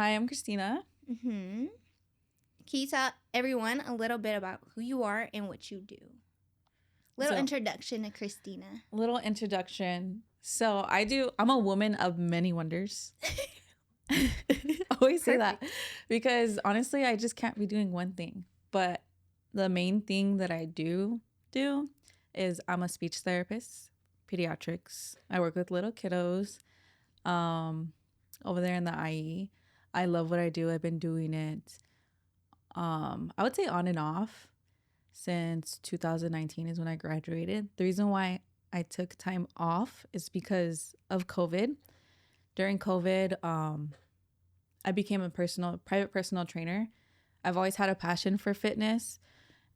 Hi, I'm Cristina. Mm-hmm. Can you tell everyone a little bit about who you are and what you do? Little introduction to Cristina. Little introduction. So I'm a woman of many wonders. I always say that because honestly, I just can't be doing one thing. But the main thing that I do is I'm a speech therapist, pediatrics. I work with little kiddos over there in the IE. I love what I do. I've been doing it, I would say on and off since 2019 is when I graduated. The reason why I took time off is because of COVID. During COVID, I became a private personal trainer. I've always had a passion for fitness.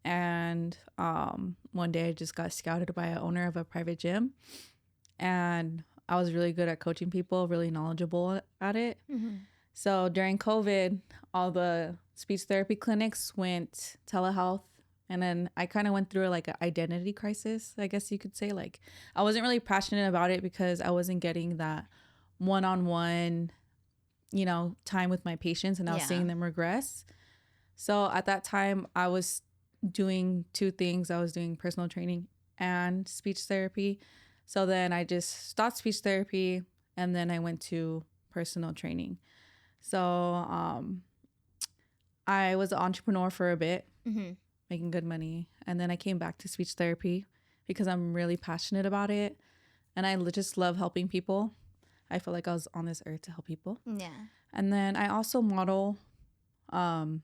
And one day I just got scouted by an owner of a private gym. And I was really good at coaching people, really knowledgeable at it. Mm-hmm. So during COVID, all the speech therapy clinics went telehealth. And then I kind of went through like an identity crisis, I guess you could say. Like I wasn't really passionate about it because I wasn't getting that one-on-one, time with my patients, and I was seeing them regress. So at that time I was doing two things. I was doing personal training and speech therapy. So then I just stopped speech therapy and then I went to personal training. So I was an entrepreneur for a bit, making good money. And then I came back to speech therapy because I'm really passionate about it. And I just love helping people. I feel like I was on this earth to help people. Yeah. And then I also model on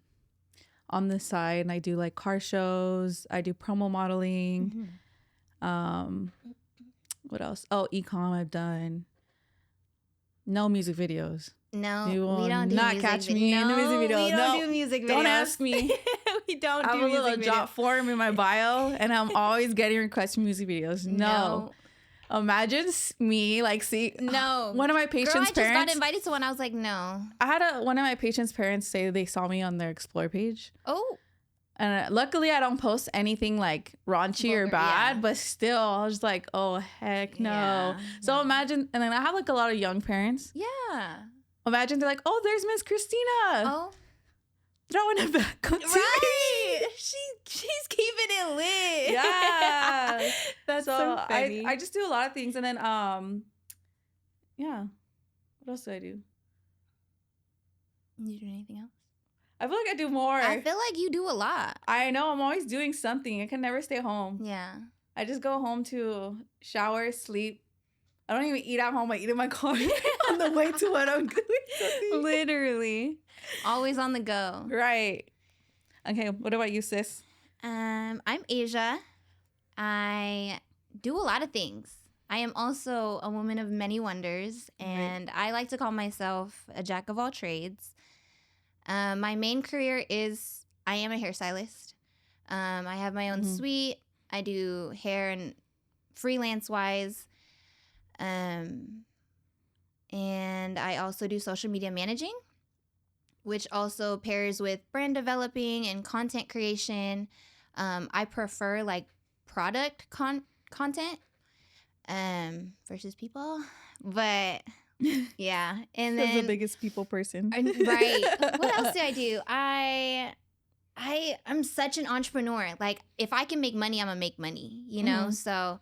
the side. And I do like car shows. I do promo modeling. What else? Oh, e-com I've done. No music videos. No, you will we don't do not music catch me in the music video. We don't do music videos. Don't ask me. We don't I do have a music little videos. job form in my bio, and I'm always getting requests for music videos. No. Imagine me like see. No. One of my patients' Girl, I just parents got invited to one. I was like, no. I had one of my patients' parents say they saw me on their Explore page. Oh. And luckily, I don't post anything like raunchy or bad, but still, I was like, oh, heck no. Yeah, so imagine, and then I have like a lot of young parents. Yeah. Imagine they're like, oh, there's Miss Cristina. Oh. Throwing it back on TV. Right. She's keeping it lit. Yeah. That's so funny. I just do a lot of things. And then, yeah. What else do I do? You do anything else? I feel like I do more. I feel like you do a lot. I know. I'm always doing something. I can never stay home. Yeah. I just go home to shower, sleep. I don't even eat at home. I eat in my car on the way to what I'm doing. Literally. Always on the go. Right. Okay. What about you, sis? I'm Asia. I do a lot of things. I am also a woman of many wonders, and I like to call myself a jack of all trades. My main career is I am a hairstylist. I have my own suite. I do hair and freelance-wise. And I also do social media managing, which also pairs with brand developing and content creation. I prefer like product content versus people, but yeah. And then the biggest people person. Right. What else do I do? I'm such an entrepreneur. Like if I can make money, I'm gonna make money, So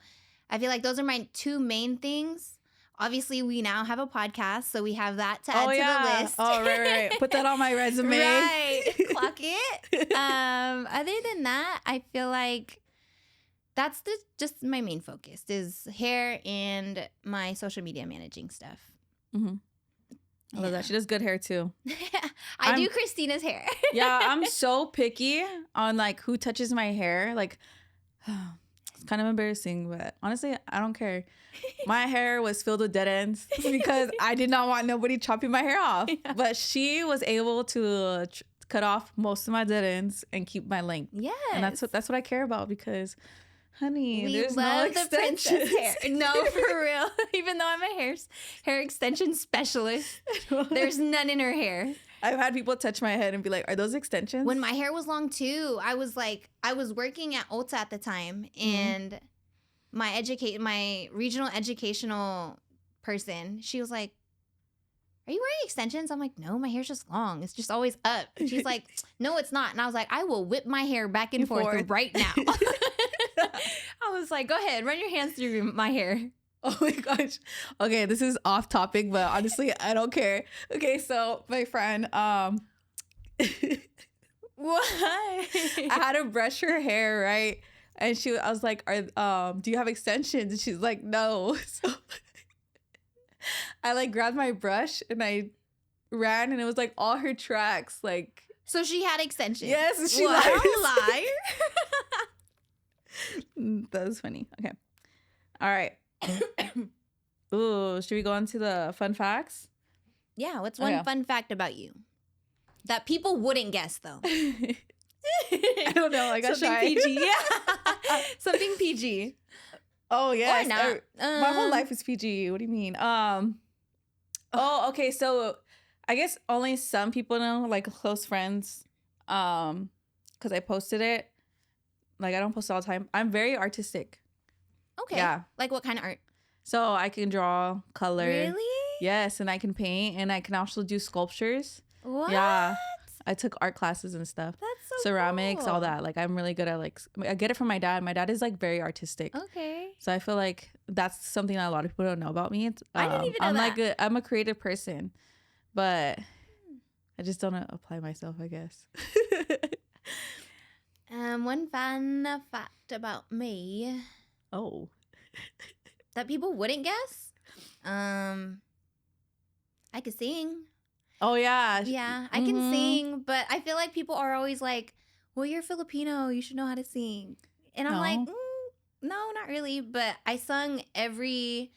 I feel like those are my two main things. Obviously, we now have a podcast, so we have that to add to the list. Oh, right. Put that on my resume. Right. Clock it. Other than that, I feel like that's just my main focus is hair and my social media managing stuff. Mm-hmm. I love that. She does good hair too. I do Christina's hair. Yeah, I'm so picky on like who touches my hair. Like, it's kind of embarrassing, but honestly, I don't care. My hair was filled with dead ends because I did not want nobody chopping my hair off. Yeah. But she was able to cut off most of my dead ends and keep my length. Yes, and that's what I care about because. Honey, we there's love no extensions. The princess hair. No, for real. Even though I'm a hair extension specialist, there's none in her hair. I've had people touch my head and be like, "Are those extensions?" When my hair was long too, I was working at Ulta at the time, and my regional educational person, she was like, are you wearing extensions? I'm like, no, my hair's just long. It's just always up. And she's like, no, it's not. And I was like, I will whip my hair back and forth right now. I was like, go ahead, run your hands through my hair. Oh my gosh. Okay, this is off topic, but honestly, I don't care. Okay, so my friend, What? I had to brush her hair, right? And I was like, do you have extensions? And she's like, no. So I like grabbed my brush and I ran, and it was like all her tracks, like. So she had extensions. Yes, and she lied. lied. That was funny. Okay. All right. Ooh, should we go into the fun facts? Yeah, what's one fun fact about you that people wouldn't guess though? I don't know. I got something shy. PG. Yeah, something PG. Oh yes. Or not. My whole life is PG. What do you mean? Oh, okay. So I guess only some people know, like close friends, because I posted it. Like I don't post it all the time. I'm very artistic. Okay. Yeah. Like what kind of art? So I can draw, color. Really? Yes, and I can paint, and I can also do sculptures. What? Yeah. I took art classes and stuff. That's so ceramics, cool. all that. Like I'm really good at like I get it from my dad. My dad is like very artistic. Okay. So I feel like that's something that a lot of people don't know about me. I didn't even know that. I'm a creative person, but I just don't apply myself, I guess. One fun fact about me Oh. that people wouldn't guess. I could sing. Oh yeah. Yeah, I can sing, but I feel like people are always like, "Well, you're Filipino, you should know how to sing." And I'm like, no, not really. But I sung every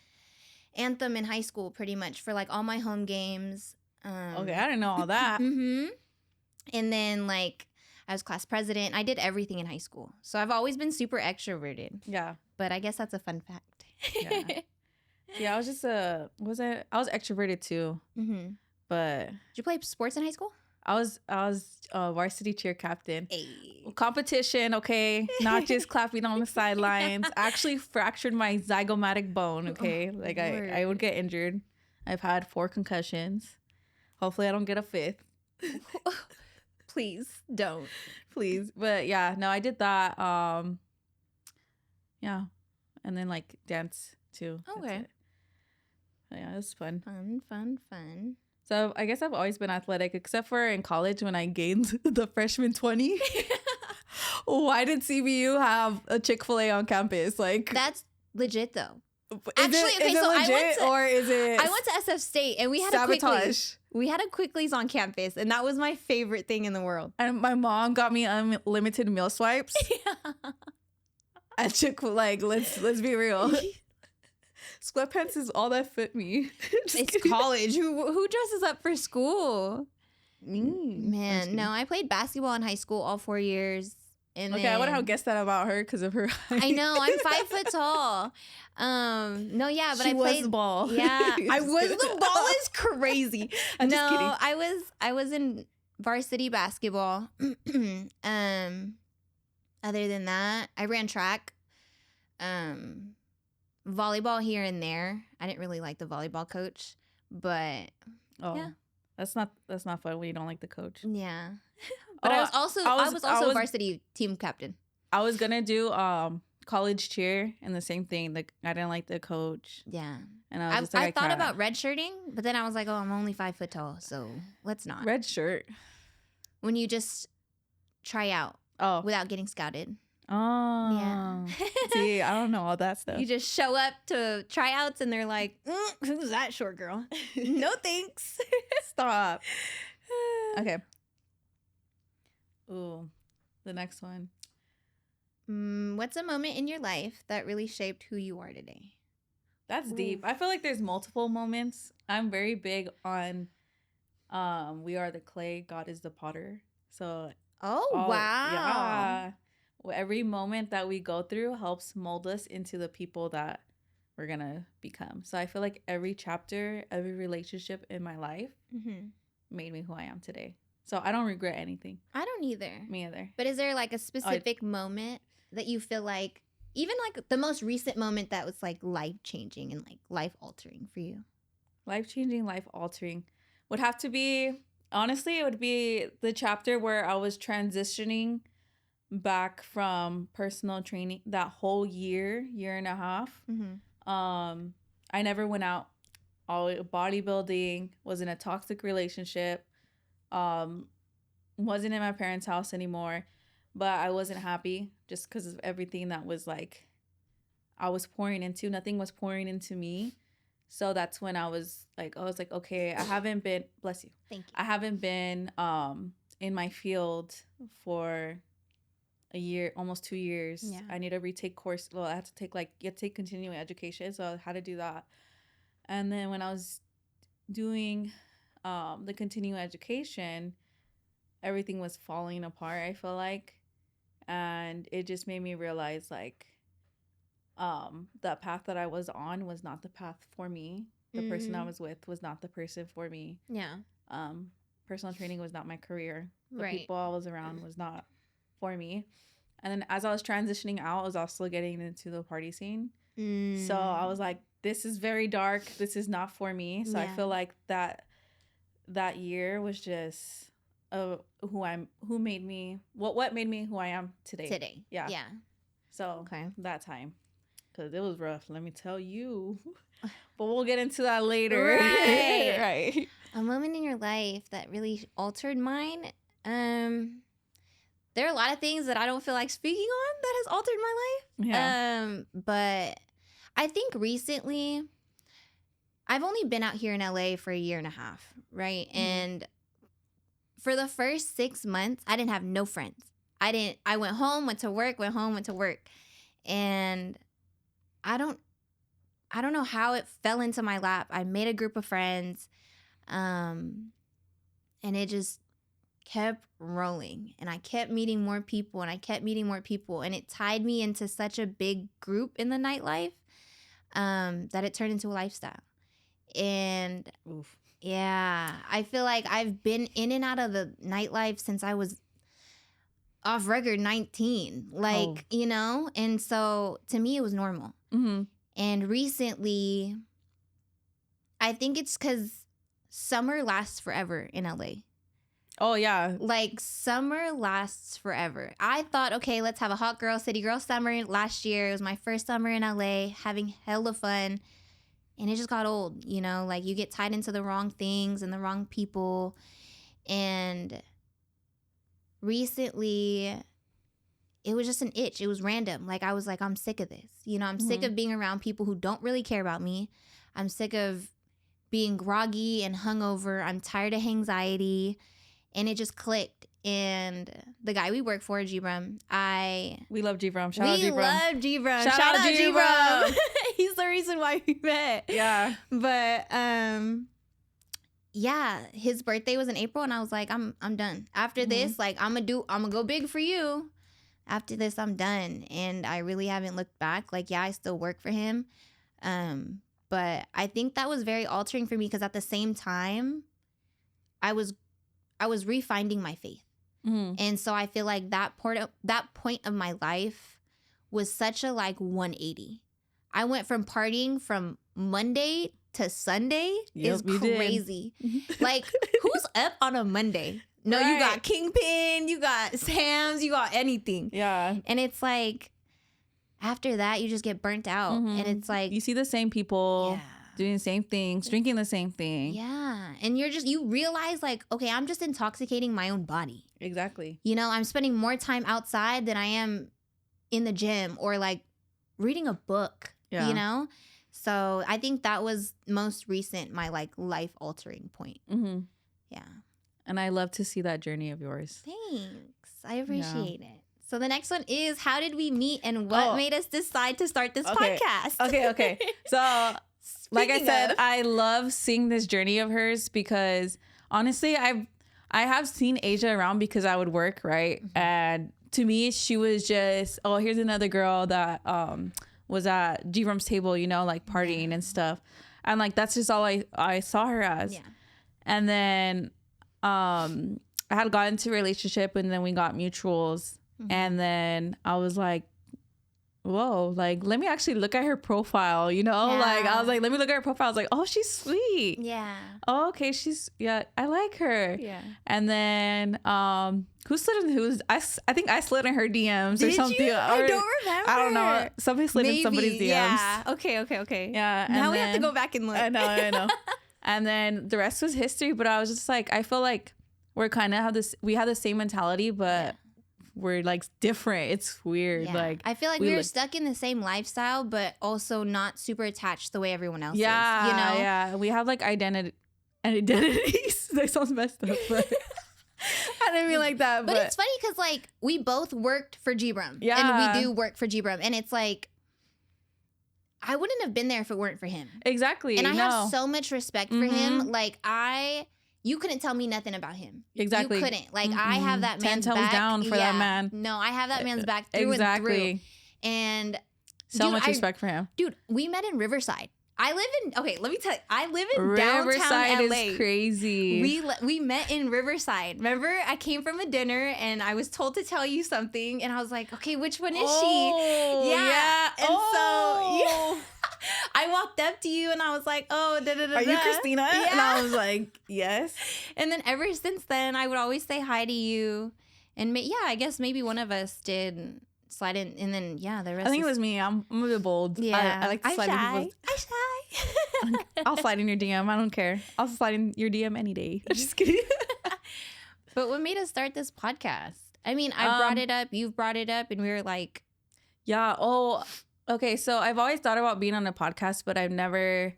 anthem in high school pretty much for like all my home games. Okay, I didn't know all that. And then like I was class president. I did everything in high school. So I've always been super extroverted. Yeah. But I guess that's a fun fact. Yeah. Yeah, I was just I was extroverted too. But did you play sports in high school? I was varsity cheer captain. Hey. Competition, okay, not just clapping on the sidelines. I actually fractured my zygomatic bone. Okay, like I would get injured. I've had 4 concussions. Hopefully, I don't get a 5th. Please don't. Please, but yeah, no, I did that. Yeah, and then like dance too. Okay. Yeah, it was fun. Fun. So I guess I've always been athletic, except for in college when I gained the freshman 20. Why did CBU have a Chick-fil-A on campus? Like that's legit though. Actually, is it legit or is it? I went to SF State and we had sabotage. We had a Quickley's on campus, and that was my favorite thing in the world. And my mom got me unlimited meal swipes. At Chick-fil-A, like let's be real. Sweatpants is all that fit me. It's college. Who dresses up for school? Man, no. I played basketball in high school all 4 years. And okay, I would have guessed that about her because of her height. I know. I'm 5 foot tall. No, yeah, but she I played was the ball. Yeah, I was the ball. Is crazy. I'm just kidding. I was in varsity basketball. Other than that, I ran track. Volleyball here and there. I didn't really like the volleyball coach, but yeah. That's not fun when you don't like the coach. Yeah. But I was also varsity team captain. I was gonna do college cheer and the same thing. Like I didn't like the coach. Yeah. And I was just like, I thought about redshirting, but then I was like, oh, I'm only 5 foot tall, so let's not. Red shirt. When you just try out without getting scouted. Oh. Yeah. See, I don't know all that stuff. You just show up to tryouts and they're like, who's that short girl? No thanks. Stop. Okay. Ooh, the next one. What's a moment in your life that really shaped who you are today? That's deep. I feel like there's multiple moments. I'm very big on we are the clay, God is the potter. So wow. Yeah. Every moment that we go through helps mold us into the people that we're gonna become. So I feel like every chapter, every relationship in my life made me who I am today. So I don't regret anything. I don't either. Me either. But is there like a specific moment that you feel like, even like the most recent moment that was like life changing and like life altering for you? Life changing, life altering. would have to be, honestly, it would be the chapter where I was transitioning back from personal training, that whole year and a half. I never went out. All bodybuilding, was in a toxic relationship, um wasn't in my parents' house anymore, but I wasn't happy just because of everything that was like I was pouring into. Nothing was pouring into me. So that's when I was like, okay, I haven't been, bless you. Thank you. I haven't been in my field for a year, almost 2 years. Yeah. I need to retake course. Well, I had to take you have to take continuing education, so I had to do that. And then when I was doing the continuing education, everything was falling apart, I feel like. And it just made me realize like the path that I was on was not the path for me. The person I was with was not the person for me. Yeah. Personal training was not my career. The Right. people I was around was not for me. And then as I was transitioning out, I was also getting into the party scene. So I was like, this is very dark. This is not for me. So I feel like that year was just who made me what made me who I am today. Yeah. So that time, because it was rough, let me tell you. But we'll get into that later. Right. Right. A moment in your life that really altered mine. There are a lot of things that I don't feel like speaking on that has altered my life. Yeah. But I think recently, I've only been out here in LA for a year and a half, right? Mm-hmm. And for the first 6 months, I didn't have no friends. I went home, went to work, went home, went to work. And I don't know how it fell into my lap. I made a group of friends, and it just kept rolling. And I kept meeting more people, and and it tied me into such a big group in the nightlife that it turned into a lifestyle. And oof. Yeah, I feel like I've been in and out of the nightlife since I was off record 19, like, you know? And so to me, it was normal. Mm-hmm. And recently, I think it's because summer lasts forever in LA. Oh, yeah. Like, summer lasts forever. I thought, okay, let's have a hot girl, city girl summer last year. It was my first summer in LA, having hella fun. And it just got old, you know? Like, you get tied into the wrong things and the wrong people. And recently, it was just an itch. It was random. Like, I was like, I'm sick of this. You know, I'm sick of being around people who don't really care about me. I'm sick of being groggy and hungover. I'm tired of anxiety. And it just clicked. And the guy we work for, G-Brum, we love G-Brum. Shout out G-Brum. We love G-Brum. Shout out G-Brum. He's the reason why we met. Yeah. But yeah, his birthday was in April, and I was like, I'm done. After this, like, I'm gonna go big for you. After this, I'm done. And I really haven't looked back. Like, yeah, I still work for him. But I think that was very altering for me because at the same time, I was refinding my faith. Mm-hmm. And so I feel like that point of my life was such a like 180. I went from partying from Monday to Sunday is crazy. Like, who's up on a Monday? No, right. You got Kingpin, you got Sam's, you got anything. Yeah. And it's like, after that, you just get burnt out. Mm-hmm. And it's like, you see the same people doing the same things, drinking the same thing. Yeah. And you realize like, okay, I'm just intoxicating my own body. Exactly. You know, I'm spending more time outside than I am in the gym or like reading a book, you know? So I think that was most recent, my like life altering point. Mm-hmm. Yeah. And I love to see that journey of yours. Thanks. I appreciate it. So the next one is, how did we meet and what made us decide to start this podcast? Okay. So like I said, I love seeing this journey of hers because honestly, I have seen Asia around because I would work, right? Mm-hmm. And to me, she was just, here's another girl that was at G-Rum's table, you know, like partying and stuff. And like, that's just all I saw her as. Yeah. And then I had got into a relationship and then we got mutuals. Mm-hmm. And then I was like, whoa, like, let me actually look at her profile, you know? Like, I was like, let me look at her profile. I was like, oh, she's sweet. Yeah. Oh, okay, yeah, I like her. Yeah. And then, I think I slid in her DMs or Did something. you? Or, I don't remember. I don't know. Somebody slid in somebody's DMs. Yeah. Okay. Yeah. Now and we have to then- go back and look. I know. And then the rest was history, but I was just like, I feel like we have the same mentality, but we're like different. It's weird. Yeah. Like, I feel like we were stuck in the same lifestyle, but also not super attached the way everyone else is. You know? Yeah. We have like identities. That sounds messed up, but I didn't mean like that. But it's funny because like we both worked for Gbrum. Yeah. And we do work for Gbrum. And it's like, I wouldn't have been there if it weren't for him. Exactly. And I have so much respect for him. Mhm. Like you couldn't tell me nothing about him. Exactly. You couldn't. Like I have that 10 man's toes back. down for that man. No, I have that man's back through and through. And So dude, much respect for him. Dude, we met in Riverside. Let me tell you, I live in Riverside downtown LA. is crazy. We met in Riverside. Remember, I came from a dinner and I was told to tell you something, and I was like, okay, which one is she? Yeah. And so I walked up to you and I was like, oh, da-da-da-da. Are you Cristina? Yeah. And I was like, yes. And then ever since then, I would always say hi to you. And I guess maybe one of us did slide in, and then the rest. I think it was me. I'm a bit bold. Yeah, I like to slide in people's. I'm shy. I'll slide in your DM. I don't care. I'll slide in your DM any day. Just kidding. But what made us start this podcast? I mean, I brought it up. You've brought it up, and we were like, yeah. Oh, okay. So I've always thought about being on a podcast, but I've never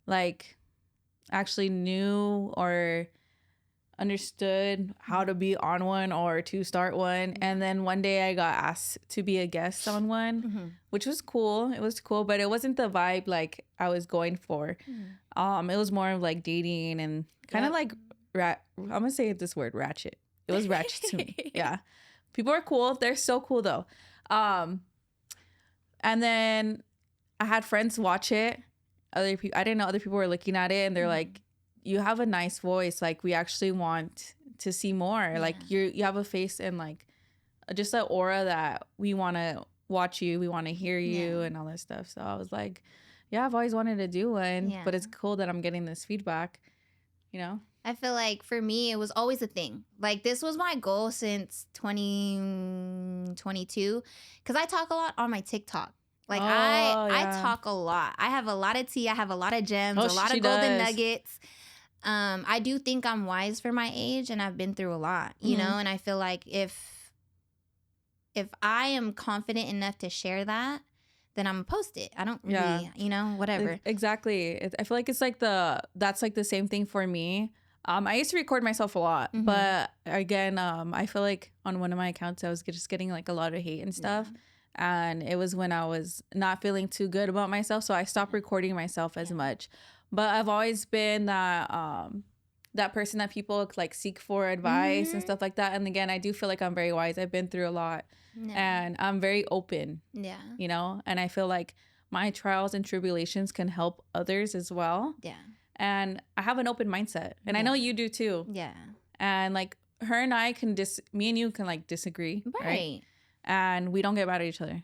like actually knew or understood how to be on one or to start one. And then one day I got asked to be a guest on one, which was cool. It was cool, but it wasn't the vibe like I was going for. It was more of like dating and kind of like I'm gonna say this word, ratchet. It was ratchet to me. Yeah. People are cool. They're so cool though. And then I had friends watch it. Other people, I didn't know other people were looking at it, and they're like, you have a nice voice. Like, we actually want to see more. Like, you have a face and like just an aura that we want to watch you. We want to hear you and all that stuff. So I was like, yeah, I've always wanted to do one, but it's cool that I'm getting this feedback, you know? I feel like for me, it was always a thing. Like, this was my goal since 2022, because I talk a lot on my TikTok. Like, I talk a lot. I have a lot of tea. I have a lot of gems, a lot of golden nuggets. I do think I'm wise for my age, and I've been through a lot, you know? And I feel like if I am confident enough to share that, then I'm gonna post it. I don't really, you know, whatever. Exactly. I feel like it's like that's like the same thing for me. I used to record myself a lot, but again, I feel like on one of my accounts, I was just getting like a lot of hate and stuff. And it was when I was not feeling too good about myself. So I stopped recording myself as much. But I've always been that person that people like seek for advice and stuff like that. And again, I do feel like I'm very wise. I've been through a lot and I'm very open, you know, and I feel like my trials and tribulations can help others as well. Yeah. And I have an open mindset, and I know you do too. Yeah. And like her and I me and you can like disagree. Right. And we don't get mad at each other.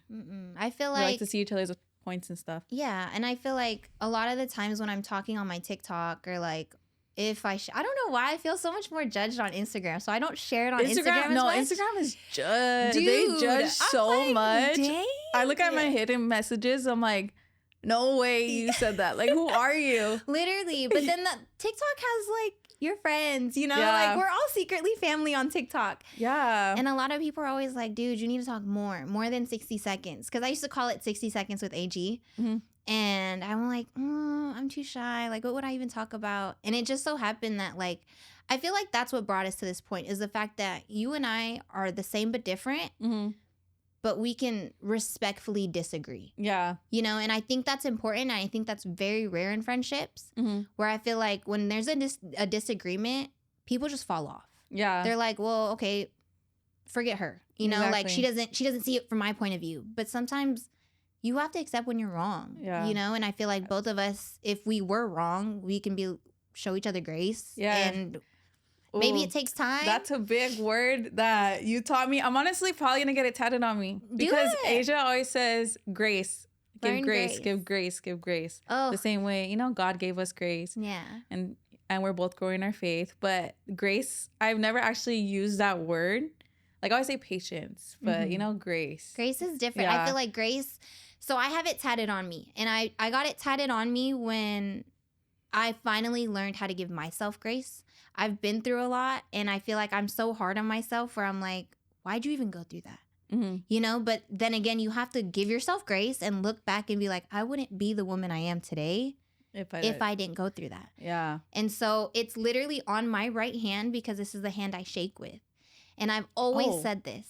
I feel we like to see each other's points and stuff. Yeah. And I feel like a lot of the times when I'm talking on my TikTok, or like if I don't know why I feel so much more judged on Instagram. So I don't share it on Instagram as much. Instagram is judged. Dude, they judge so like, much. Dang. I look at my hidden messages. I'm like, no way you said that. Like, who are you? Literally. But then the TikTok has like your friends, you know, like we're all secretly family on TikTok. Yeah. And a lot of people are always like, dude, you need to talk more than 60 seconds. Because I used to call it 60 seconds with AG. And I'm like, I'm too shy. Like, what would I even talk about? And it just so happened that like, I feel like that's what brought us to this point, is the fact that you and I are the same but different. But we can respectfully disagree. Yeah. You know, and I think that's important. And I think that's very rare in friendships, where I feel like when there's a disagreement, people just fall off. Yeah. They're like, well, okay, forget her. You know, like she doesn't see it from my point of view. But sometimes you have to accept when you're wrong. Yeah. You know, and I feel like both of us, if we were wrong, we can show each other grace. Yeah. And Maybe Ooh, it takes time. that's a big word that you taught me. I'm honestly probably gonna get it tatted on me because it. Asia always says grace. Give Learn grace, grace. give grace, give grace. Oh. The same way, God gave us grace. Yeah. And we're both growing our faith. But grace, I've never actually used that word. Like I always say patience, but grace. Grace is different. Yeah. I feel like grace. So I have it tatted on me. And I got it tatted on me when I finally learned how to give myself grace. I've been through a lot and I feel like I'm so hard on myself where I'm like, why'd you even go through that? But then again, you have to give yourself grace and look back and be like, I wouldn't be the woman I am today if I didn't go through that. Yeah. And so it's literally on my right hand because this is the hand I shake with. And I've always said this.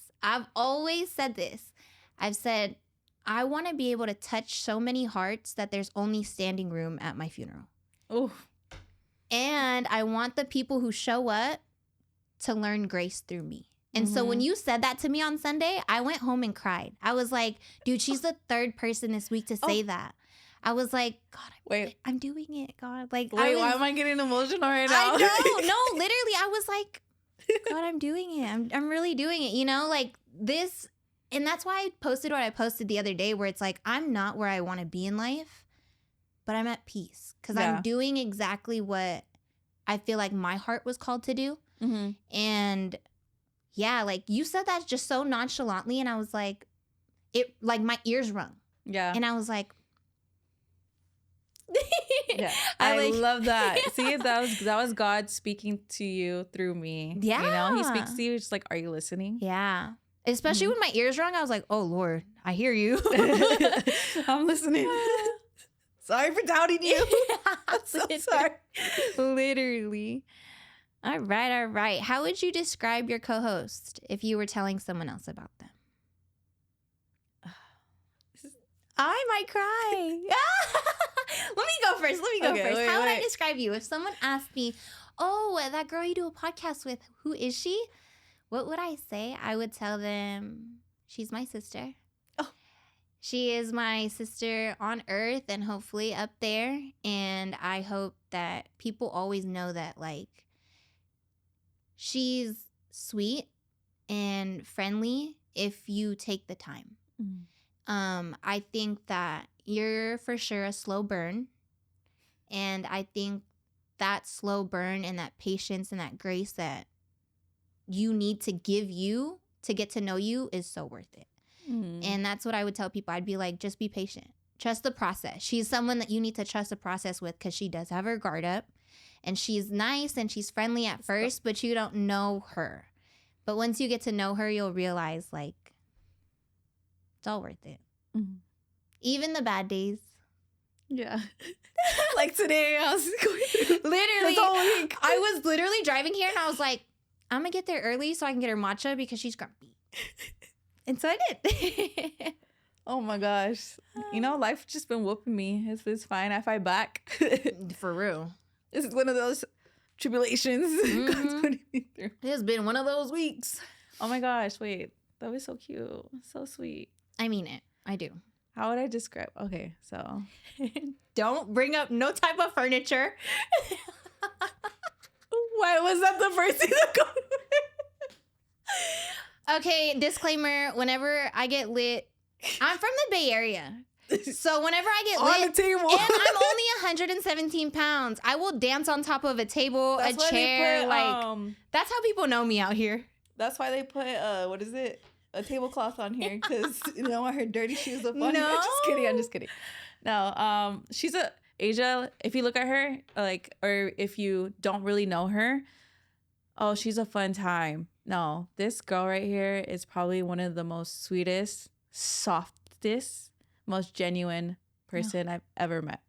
I've said, I want to be able to touch so many hearts that there's only standing room at my funeral. Oh. And I want the people who show up to learn grace through me. And so when you said that to me on Sunday, I went home and cried. I was like, dude, she's the third person this week to say that. I was like, God, I'm doing it, God. Like, why am I getting emotional right now? I know. No, literally, I was like, God, I'm doing it. I'm really doing it. Like this. And that's why I posted what I posted the other day where it's like, I'm not where I want to be in life, but I'm at peace because I'm doing exactly what I feel like my heart was called to do. And yeah, like you said that just so nonchalantly. And I was like, my ears rung. Yeah. And I was like, yeah, I love that. See, that was God speaking to you through me. Yeah. He speaks to you just like, are you listening? Yeah. Especially when my ears rung, I was like, oh Lord, I hear you. I'm listening. Sorry for doubting you. I'm so sorry. Literally. All right. How would you describe your co-host if you were telling someone else about them? I might cry. Let me go first. Wait, How would I describe you? If someone asked me, oh, that girl you do a podcast with, who is she? What would I say? I would tell them she's my sister. Oh. She is my sister on earth and hopefully up there. And I hope that people always know that, like, she's sweet and friendly if you take the time. I think that you're for sure a slow burn. And I think that slow burn and that patience and that grace that you need to give you to get to know you is so worth it. And that's what I would tell people. I'd be like, just be patient. Trust the process. She's someone that you need to trust the process with because she does have her guard up. And she's nice and she's friendly at first, but you don't know her. But once you get to know her, you'll realize, like, it's all worth it. Even the bad days. Yeah. Like today, I was going through literally this whole week. I was literally driving here and I was like, I'm going to get there early so I can get her matcha because she's grumpy. And so I did. Oh my gosh. Life just been whooping me. It's fine. I fight back. For real. This is one of those tribulations God's putting me through. It's been one of those weeks. Oh my gosh. Wait. That was so cute. So sweet. I mean it. I do. How would I describe? Okay, so. Don't bring up no type of furniture. Why was that the first thing that got me? Okay, disclaimer. Whenever I get lit, I'm from the Bay Area. So whenever I get lit, on the table. And I'm only 117 pounds, I will dance on top of a table, a chair. That's how people know me out here. That's why they put, what is it? A tablecloth on here because you don't want her dirty shoes up on here. I'm just kidding. No, she's Asia. If you look at her, or if you don't really know her, oh, she's a fun time. No, this girl right here is probably one of the most sweetest, softest, most genuine person I've ever met.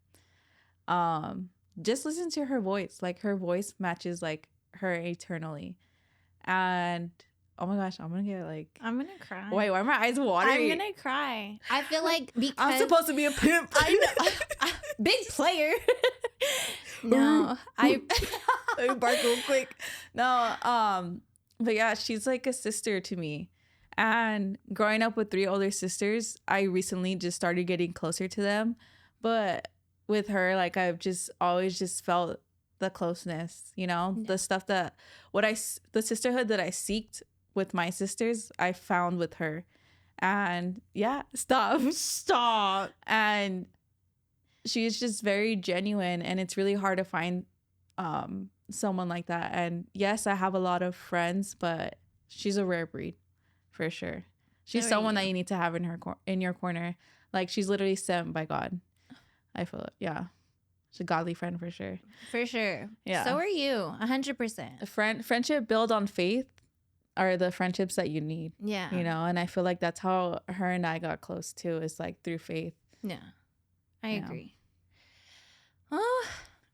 Just listen to her voice. Like her voice matches like her eternally, and. Oh my gosh, I'm gonna cry. Wait, why are my eyes watering? I'm gonna cry. I feel like because I'm supposed to be a pimp. I know. Big player. No, Let me bark real quick. No, but yeah, she's like a sister to me. And growing up with 3 older sisters, I recently just started getting closer to them. But with her, like I've just always just felt the closeness, you know, Yeah. the stuff that the sisterhood that I seeked with my sisters, I found with her. And yeah, stop. And she's just very genuine, and it's really hard to find someone like that. And yes, I have a lot of friends, but she's a rare breed for sure. She's So are someone that you. you need to have in your corner. Like, she's literally sent by God. I feel it. Yeah. She's a godly friend for sure. For sure. Yeah. So are you. 100%. Friendship built on faith are the friendships that you need. Yeah. You know, and I feel like that's how her and I got close too, is like through faith. Yeah. I Yeah. agree. Oh,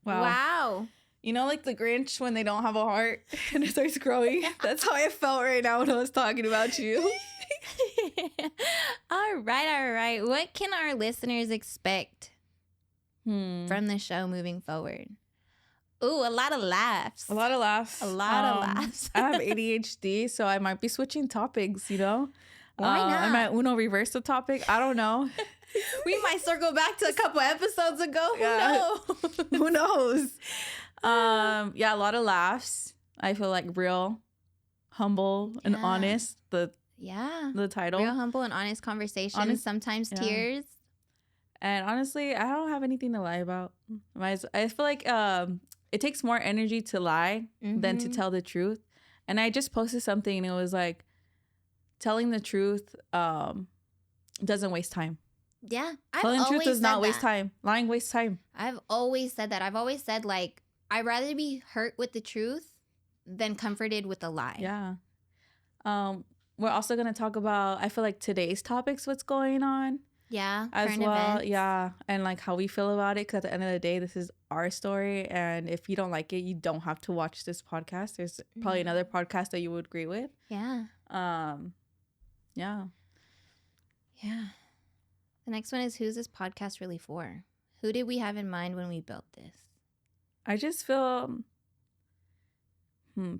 Wow. wow. You know, like the Grinch when they don't have a heart and it starts growing? That's how I felt right now when I was talking about you. All right. What can our listeners expect from the show moving forward? Ooh, a lot of laughs. A lot of laughs. A lot of laughs. I have ADHD, so I might be switching topics, you know? Why not? I might Uno reverse the topic. I don't know. We might circle back to a couple episodes ago. Yeah. Who knows? Who knows? Yeah, a lot of laughs. I feel like real, humble, and Yeah. honest. The Yeah. title. Real humble and honest conversations. Sometimes yeah. tears. And honestly, I don't have anything to lie about. I feel like it takes more energy to lie than to Mhm. tell the truth. And I just posted something, and it was like, telling the truth doesn't waste time. Yeah. Telling the truth always does not said waste that. time. Lying wastes time. I've always said that. I've always said, like, I'd rather be hurt with the truth than comforted with a lie. Yeah. We're also going to talk about, I feel like today's topics, what's going on Yeah. as Current well. events. Yeah. And like how we feel about it. Because at the end of the day, this is our story. And if you don't like it, you don't have to watch this podcast. There's probably Mhm. another podcast that you would agree with. Yeah. Yeah. Yeah. The next one is, who's this podcast really for? Who did we have in mind when we built this? I just feel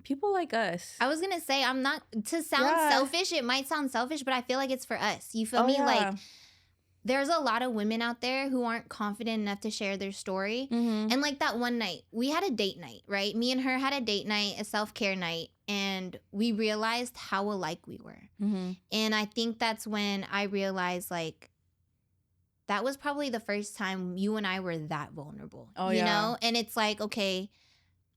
people like us. I was going to say, I'm not, to sound Yeah. selfish, it might sound selfish, but I feel like it's for us. You feel me? Yeah. Like, there's a lot of women out there who aren't confident enough to share their story. Mhm. And like that one night, we had a date night, right? Me and her had a date night, a self-care night, and we realized how alike we were. Mhm. And I think that's when I realized, like, that was probably the first time you and I were that vulnerable. Oh, you yeah. know? And it's like, okay,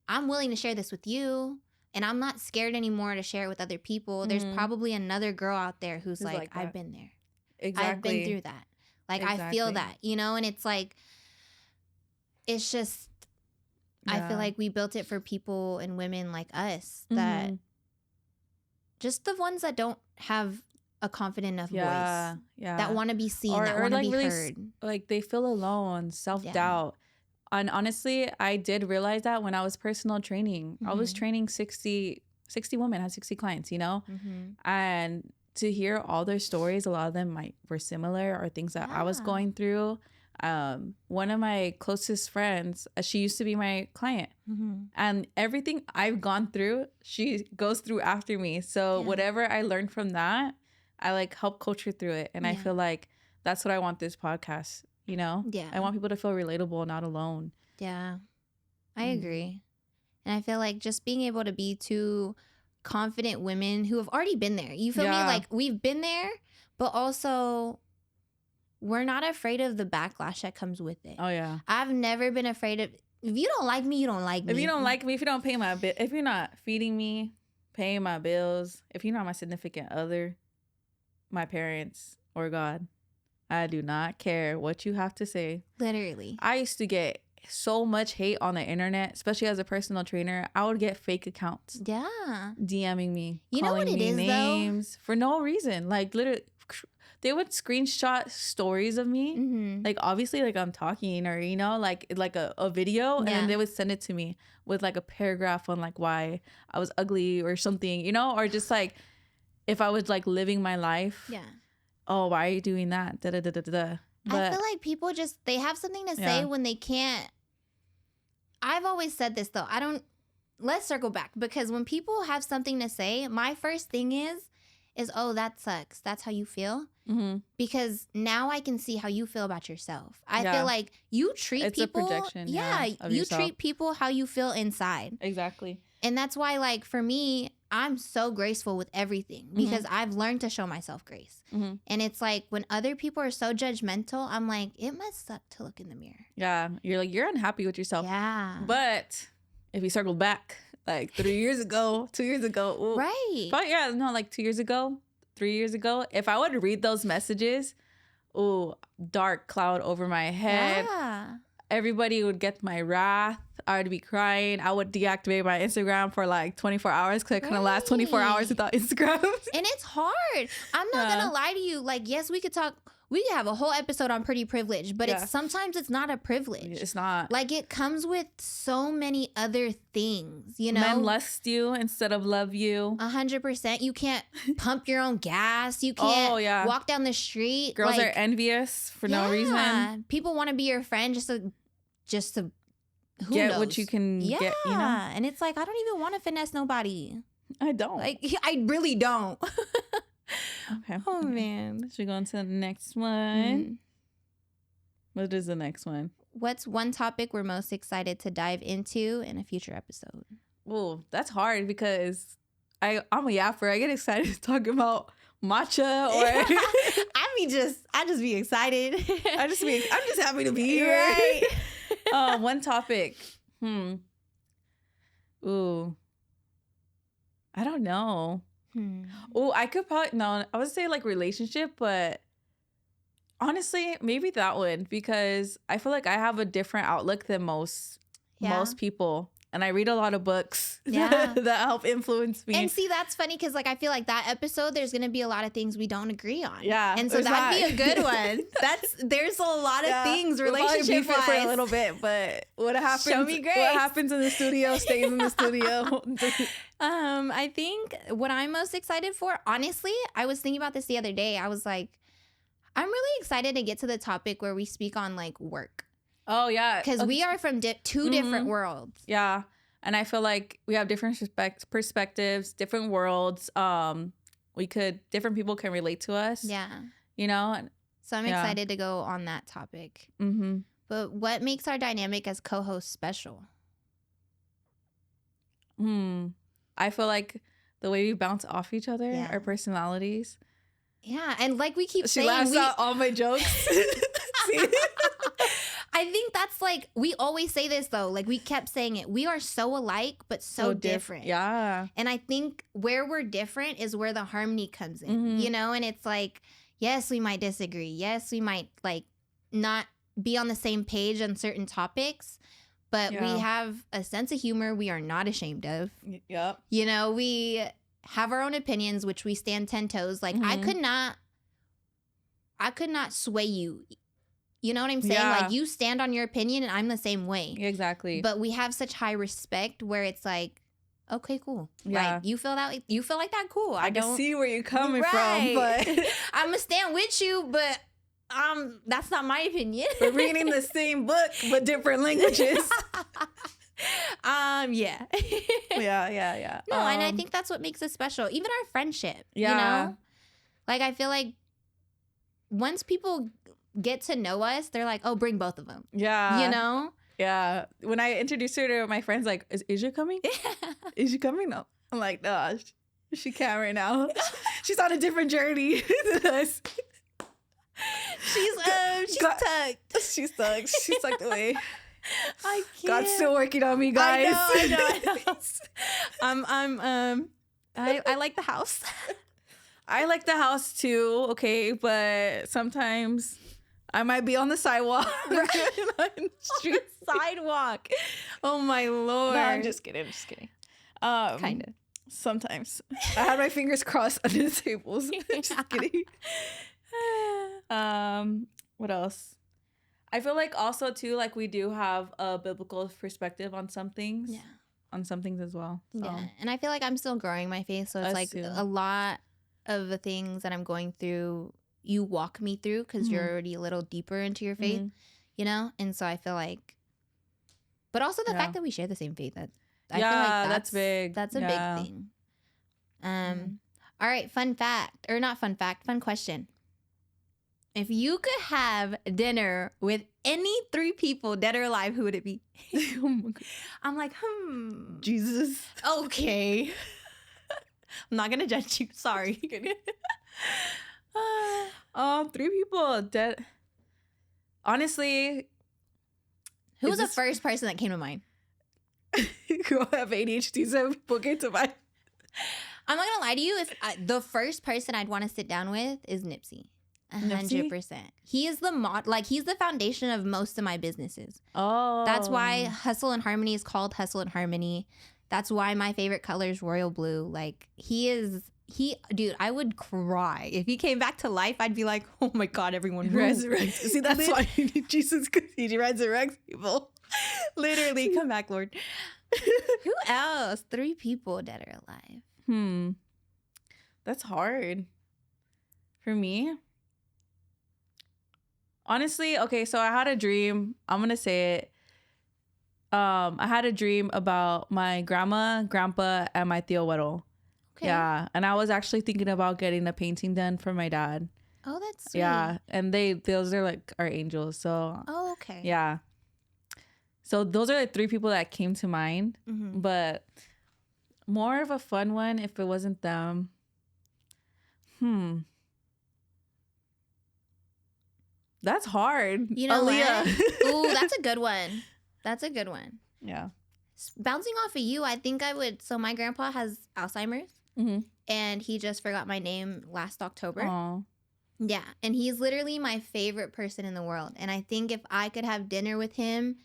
I'm willing to share this with you, and I'm not scared anymore to share it with other people. There's Mhm. probably another girl out there who's like, like that. I've been there. Exactly. I've been through that. Like, I feel Exactly. that, you know? And it's like, it's just, I Yeah. feel like we built it for people and women like us that, Mhm. just the ones that don't have a confident enough Yeah. voice, Yeah. that want to be seen, Or- that or, want to like, be really heard. Like they feel alone, self-doubt. And honestly, I did realize that when I was personal training. I was Mhm. training 60 women, I had 60 clients, you know? Mm-hmm. And to hear all their stories, a lot of them were similar, or things that I was Yeah. going through. One of my closest friends, she used to be my client. Mm-hmm. And everything I've gone through, she goes through after me. So Yeah. whatever I learned from that, I like help coach her through it. And I Yeah. feel like that's what I want this podcast, you know? Yeah. I want people to feel relatable, not alone. Yeah, I Mhm. agree. And I feel like just being able to be two confident women who have already been there. You feel me? Yeah. Like, we've been there, but also we're not afraid of the backlash that comes with it. Oh, yeah. I've never been afraid of, if you don't like me, you don't like me. If you don't like me, if you don't pay my bill, if you're not feeding me, paying my bills, if you're not my significant other, my parents, or God, I do not care what you have to say. Literally. I used to get so much hate on the internet, especially as a personal trainer. I would get fake accounts Yeah. DMing me, You know what calling it me is, though? names for no reason. Like, literally, they would screenshot stories of me. Mm-hmm. Like, obviously, like I'm talking, or, you know, like a video, and Yeah. then they would send it to me with like a paragraph on like why I was ugly or something, you know, or just like if I was like living my life. Yeah. Oh, why are you doing that? Da da da da da. I feel like people just, they have something to say Yeah. when they can't. I've always said this, though. Let's circle back, because when people have something to say, my first thing is, oh, that sucks. That's how you feel. Mm-hmm. because now I can see how you feel about yourself. I Yeah. feel like you treat It's people. a projection, of you yourself. treat people how you feel inside. Exactly. And that's why, like, for me, I'm so graceful with everything because I've learned to show myself grace. Mm-hmm. And it's like when other people are so judgmental, I'm like, it must suck to look in the mirror. Yeah. You're like, you're unhappy with yourself. Yeah. But if you circle back like 3 years ago, 2 years ago, ooh, Right. probably, yeah, no, like 2 years ago, 3 years ago, if I would read those messages, ooh, dark cloud over my head. Yeah. Everybody would get my wrath. I would be crying. I would deactivate my Instagram for like 24 hours because I couldn't last 24 hours without Instagram. And it's hard. I'm not gonna lie to you. Like, yes, we could have a whole episode on pretty privilege, but sometimes it's not a privilege. It's not. Like, it comes with so many other things, you know? Men lust you instead of love you. 100%. You can't pump your own gas. You can't walk down the street. Girls like, are envious for no reason. People want to be your friend just to who get knows? what you can get, you know? And it's like, I don't even want to finesse nobody. I don't. Like, I really don't. Okay. Oh, man. Should we go on to the next one? What is the next one? What's one topic we're most excited to dive into in a future episode? Oh, that's hard because I'm a yapper. I get excited to talk about matcha or I just be excited. I'm just happy to be here. Right. One topic. Ooh. I don't know. Oh, I could probably I would say like relationship, but honestly, maybe that one because I feel like I have a different outlook than most people. And I read a lot of books that help influence me. And see, that's funny because like I feel like that episode, there's gonna be a lot of things we don't agree on. Yeah. And so that'd be a good one. There's a lot of things relationship wise for a little bit, but what happens? Show me grace. What happens in the studio stays in the studio. I think what I'm most excited for, honestly, I was thinking about this the other day. I was like, I'm really excited to get to the topic where we speak on like work. Oh, yeah. Because we are from two different worlds. Yeah. And I feel like we have different perspectives, different worlds. Different people can relate to us. Yeah. You know? So I'm excited to go on that topic. Mm-hmm. But what makes our dynamic as co-hosts special? I feel like the way we bounce off each other, our personalities. Yeah. And like we keep she saying. laughs out all my jokes. See? I think that's like, we always say this though, like we kept saying it. We are so alike, but so different. Yeah. And I think where we're different is where the harmony comes in, you know? And it's like, yes, we might disagree. Yes, we might like not be on the same page on certain topics, but we have a sense of humor we are not ashamed of. Yep. You know, we have our own opinions, which we stand 10 toes. Like I could not sway you. You know what I'm saying? Yeah. Like you stand on your opinion and I'm the same way. Exactly. But we have such high respect where it's like, okay, cool. Yeah. Like you feel like that, cool. I can see where you're coming from, but I'm gonna stand with you, but that's not my opinion. we're reading the same book but different languages. Yeah. Yeah. No, and I think that's what makes us special. Even our friendship. Yeah. You know? Like I feel like once people get to know us, they're like, oh, bring both of them. Yeah. You know? Yeah. When I introduced her to my friends, like, is Asia coming? Is she coming? No. I'm like, no, she can't right now. She's on a different journey than us. She's tucked. She's tucked. She's tucked away. I can't. God's still working on me, guys. I know. I like the house. I like the house too, okay, but sometimes I might be on the sidewalk. Street sidewalk. Oh my Lord. No, I'm just kidding. Kind of. Sometimes. I had my fingers crossed under the tables. Just kidding. What else? I feel like also too, like we do have a biblical perspective on some things. Yeah. On some things as well. So. Yeah. And I feel like I'm still growing my faith. So it's like a lot of the things that I'm going through, you walk me through because you're already a little deeper into your faith, you know? And so I feel like, but also the fact that we share the same faith, that I feel like that's big. That's a big thing. All right, fun question. If you could have dinner with any 3 people, dead or alive, who would it be? Oh my God. I'm like, Jesus. Okay. I'm not gonna judge you. Sorry. 3 people dead. Honestly, Who Is was the this- first person that came to mind? who have ADHD, so people get to mind. I'm not gonna lie to you. If the first person I'd want to sit down with is Nipsey. Nipsey? 100%. He is the he's the foundation of most of my businesses. Oh. That's why Hustle and Harmony is called Hustle and Harmony. That's why my favorite color is royal blue. Like dude, I would cry. If he came back to life, I'd be like, oh my God, everyone move. resurrects. See, that's why you need Jesus, because he resurrects people. Literally, come back, Lord. Who else? 3 people dead or alive. That's hard. For me? Honestly, okay, so I had a dream. I'm going to say it. I had a dream about my grandma, grandpa, and my tío abuelo. Okay. Yeah, and I was actually thinking about getting a painting done for my dad. Oh, that's sweet. Yeah, and those are like our angels. So Oh, okay. yeah. So those are like 3 people that came to mind, Mm-hmm. but more of a fun one if it wasn't them. That's hard. You know Aaliyah. what? Ooh, that's a good one. That's a good one. Yeah. Bouncing off of you, I think I would. So my grandpa has Alzheimer's, Mm-hmm. and he just forgot my name last October. Oh. Yeah, and he's literally my favorite person in the world. And I think if I could have dinner with him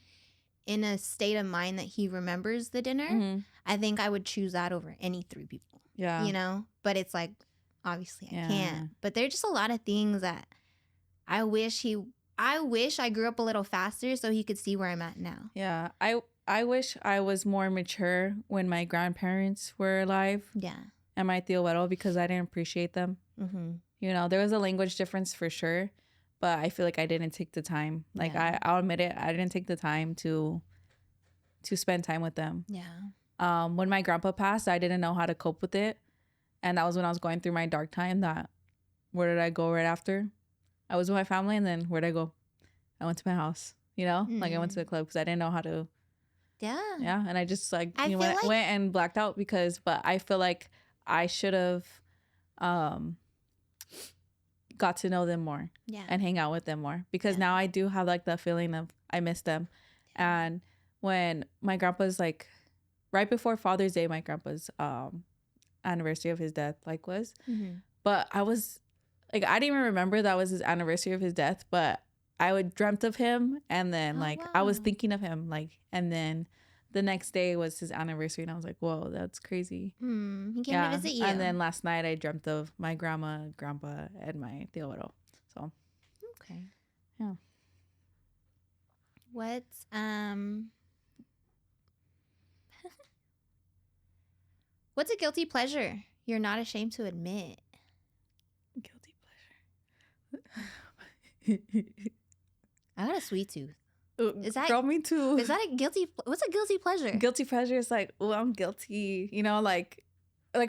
in a state of mind that he remembers the dinner, Mm-hmm. I think I would choose that over any 3 people. Yeah. You know, but it's like obviously I Yeah. can't. But there's just a lot of things that I wish I grew up a little faster so he could see where I'm at now. Yeah. I wish I was more mature when my grandparents were alive Yeah. and my tío abuelo, because I didn't appreciate them. Mm-hmm. You know, there was a language difference for sure, but I feel like I didn't take the time. Like Yeah. I'll admit it, I didn't take the time to spend time with them. Yeah. When my grandpa passed, I didn't know how to cope with it, and that was when I was going through my dark time. Where did I go right after? I was with my family, and then where'd I go? I went to my house. You know, like I went to the club because I didn't know how to. Yeah. Yeah, and I just like I feel like- went and blacked out but I feel like I should have got to know them more Yeah. and hang out with them more, because Yeah. now I do have like the feeling of I miss them. And when my grandpa's like right before Father's Day, my grandpa's anniversary of his death was, Mm-hmm. but I was like, I didn't even remember that was his anniversary of his death, but I would dreamt of him, and then Oh, I was wow. thinking of him, and then the next day was his anniversary, and I was like, whoa, that's crazy. He came to visit you. And then last night I dreamt of my grandma, grandpa, and my tío abuelo. So Okay. Yeah. What's what's a guilty pleasure you're not ashamed to admit? guilty pleasure. I got a sweet tooth. Is that- girl, me too? Is that a guilty? What's a guilty pleasure? Guilty pleasure is like, oh, I'm guilty. You know, like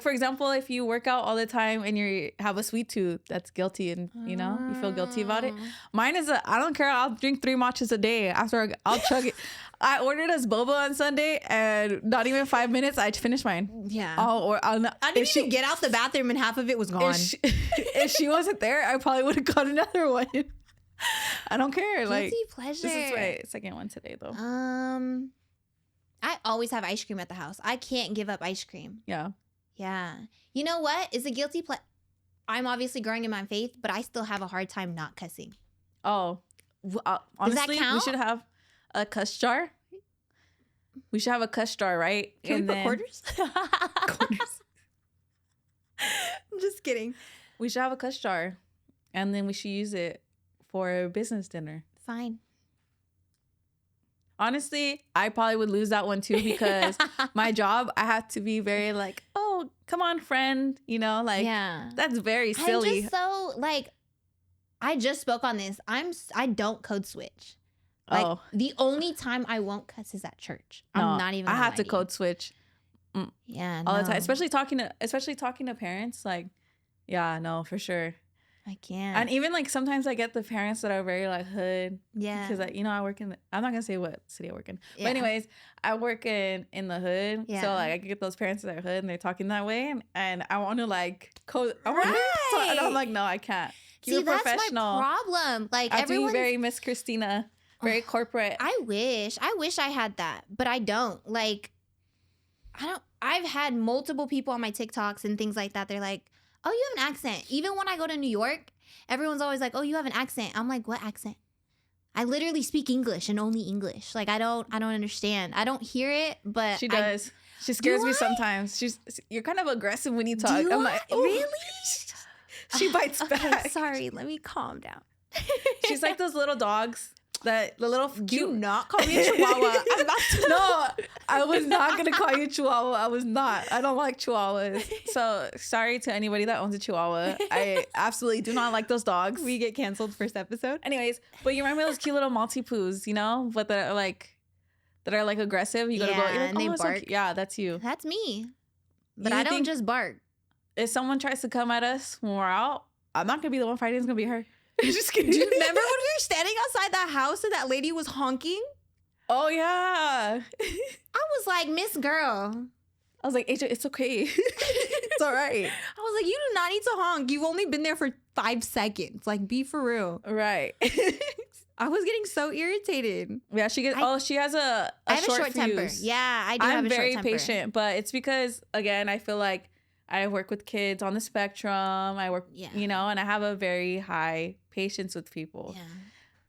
for example, if you work out all the time and you have a sweet tooth, that's guilty, and you know you feel guilty about it. Mine is I don't care. I'll drink 3 matchas a day. After I'll chug it. I ordered us boba on Sunday, and not even 5 minutes, I finished mine. Yeah. I'll I didn't even get out the bathroom and half of it was gone. If she wasn't there, I probably would have got another one. I don't care. Guilty Like pleasure. this is my second one today, though. I always have ice cream at the house. I can't give up ice cream. Yeah. Yeah. You know what? It's a guilty pleasure. I'm obviously growing in my faith, but I still have a hard time not cussing. Oh, honestly, we count? should have a cuss jar. We should have a cuss jar, right? Can And we put then- quarters? Quarters. I'm just kidding. We should have a cuss jar, and then we should use it for business dinner. Fine. Honestly, I probably would lose that one too, because my job, I have to be very like, oh, come on, friend. You know, like yeah. that's very silly. I'm just so like, I just spoke on this. I don't code switch. Like Oh. the only time I won't cuss is at church. No, I'm not even. I gonna have lie to you. code switch Yeah. all the time, no. especially talking to parents. Like, yeah, no, for sure. I can't. And even like sometimes I get the parents that are very like hood. Yeah. Because I work I'm not gonna say what city I work in. Yeah. But anyways, I work in the hood. Yeah. So like I get those parents that are hood and they're talking that way, and I want to like and I'm like, no, I can't. See, that's my problem. Like, I have to be very Miss Cristina, very corporate. I wish I had that, but I don't. Like, I've had multiple people on my TikToks and things like that. They're like, oh, you have an accent. Even when I go to New York, everyone's always like, oh, you have an accent. I'm like, what accent? I literally speak English and only English. Like, I don't understand. I don't hear it, but she does. She scares me sometimes. You're kind of aggressive when you talk. I'm like, oh, really? She bites back. Sorry, let me calm down. She's like those little dogs. The little cute. Do not call me a chihuahua. I'm not. No, I was not gonna call you chihuahua. I was not. I don't like chihuahuas. So sorry to anybody that owns a chihuahua. I absolutely do not like those dogs. We get canceled first episode. Anyways, but you remember those cute little Maltipoos, but that are like aggressive. You gotta go. You're like, and they bark. So yeah, that's you. That's me. But I don't just bark. If someone tries to come at us when we're out, I'm not gonna be the one fighting. It's gonna be her. Just kidding. Do you remember when we were standing outside that house and that lady was honking? Oh yeah. I was like, Miss Girl. I was like, AJ, it's okay. It's all right. I was like, you do not need to honk. You've only been there for 5 seconds. Like, be for real. Right. I was getting so irritated. Yeah, she has a I have a short temper. fuse. Yeah, I do have a short temper. I'm very patient, but it's because, again, I feel like I work with kids on the spectrum. I work, and I have a very high patience with people. Yeah.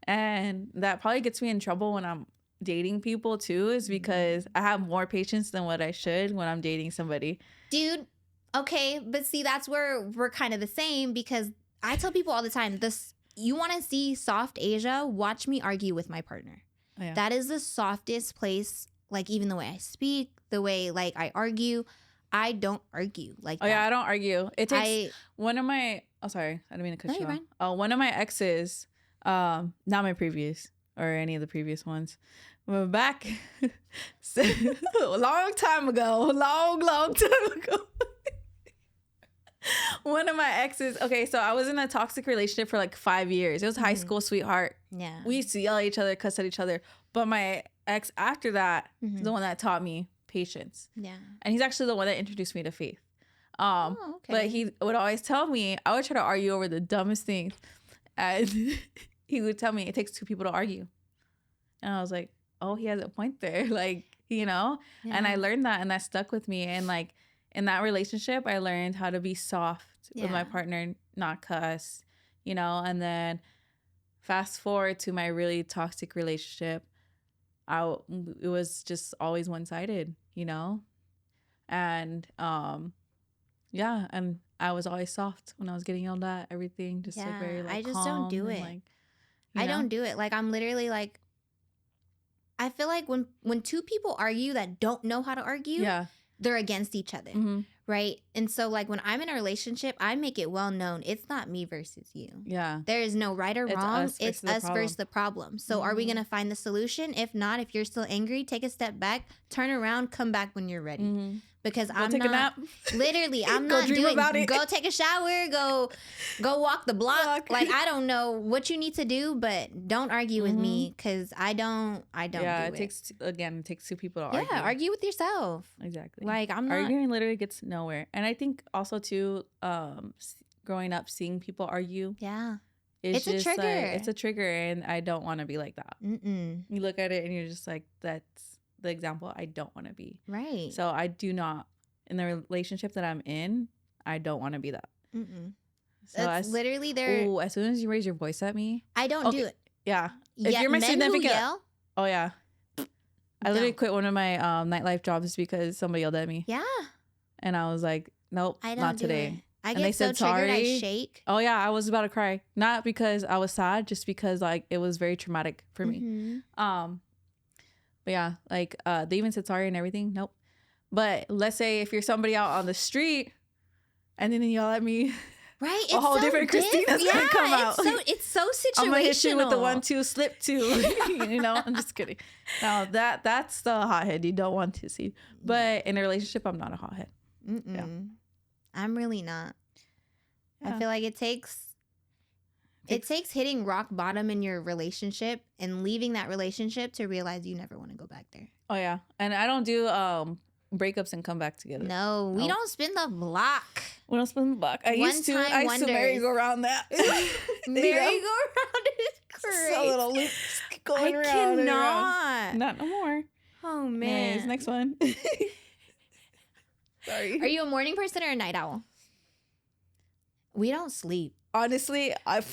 And that probably gets me in trouble when I'm dating people too, is because I have more patience than what I should when I'm dating somebody. Dude, okay, but see, that's where we're kind of the same, because I tell people all the time, you want to see soft Asia, watch me argue with my partner. Oh, yeah. That is the softest place, like even the way I speak, the way like I argue. I don't argue like that. Oh yeah, I don't argue. It takes one of my sorry, I didn't mean to cut you off. One of my exes, not my previous or any of the previous ones, but back a long time ago. One of my exes, okay, so I was in a toxic relationship for like 5 years. It was high school sweetheart. Yeah. We used to yell at each other, cuss at each other. But my ex after that, is the one that taught me patience. Yeah. And he's actually the one that introduced me to faith. Okay. But he would always tell me, I would try to argue over the dumbest things. And he would tell me, it takes 2 people to argue. And I was like, oh, he has a point there. Like, Yeah. And I learned that, and that stuck with me. And like in that relationship, I learned how to be soft with my partner, not cuss, and then fast forward to my really toxic relationship. It was just always one-sided, and and I was always soft when I was getting yelled at, everything just like very like I just calm don't do it. like, I don't do it. Like, I'm literally like, I feel like when 2 people argue that don't know how to argue, they're against each other. Mm-hmm. Right. And so like when I'm in a relationship, I make it well known it's not me versus you. Yeah. There is no right or wrong. It's us versus the problem. So are we going to find the solution? If not, if you're still angry, take a step back, turn around, come back when you're ready. Mm-hmm. Because go I'm take not a nap. Literally, I'm go not dream doing about it. Go take a shower, go walk the block. Like, I don't know what you need to do, but don't argue with me, because I don't do it. It takes 2 people to argue. Yeah, argue with yourself. Exactly. Like, I'm not arguing literally gets nowhere. And I think also too, growing up seeing people argue. Yeah. It's a trigger. It's a trigger, and I don't want to be like that. Mm-mm. You look at it and you're just like, that's the example I don't want to be. Right. So I do not, in the relationship that I'm in, I don't want to be that. Mm-mm. So that's literally there. As soon as you raise your voice at me, I don't do it. Yeah. If you're my significant, yell, oh yeah. I literally quit one of my nightlife jobs because somebody yelled at me. Yeah. And I was like, nope, not today. It. I get so triggered, I shake. Oh yeah, I was about to cry. Not because I was sad, just because like it was very traumatic for me. Mm-hmm. But yeah, like they even said sorry and everything. Nope. But let's say if you're somebody out on the street and then you yell at me, right? A whole different Christina's gonna come out. It's so situational. I'm gonna hit you with the 1-2 slip 2. I'm just kidding. No, that's the hothead you don't want to see. But in a relationship, I'm not a hothead. Mm-mm. Yeah. I'm really not. I feel like it takes It takes hitting rock bottom in your relationship and leaving that relationship to realize you never want to go back there. Oh yeah, and I don't do breakups and come back together. No, we don't spin the block. We don't spin the block. I used to wonders. merry-go-round that. Merry-go-round is great. A little loop going around. I cannot. Not no more. Oh man. Anyways, next one. Sorry. Are you a morning person or a night owl? We don't sleep. Honestly, I'm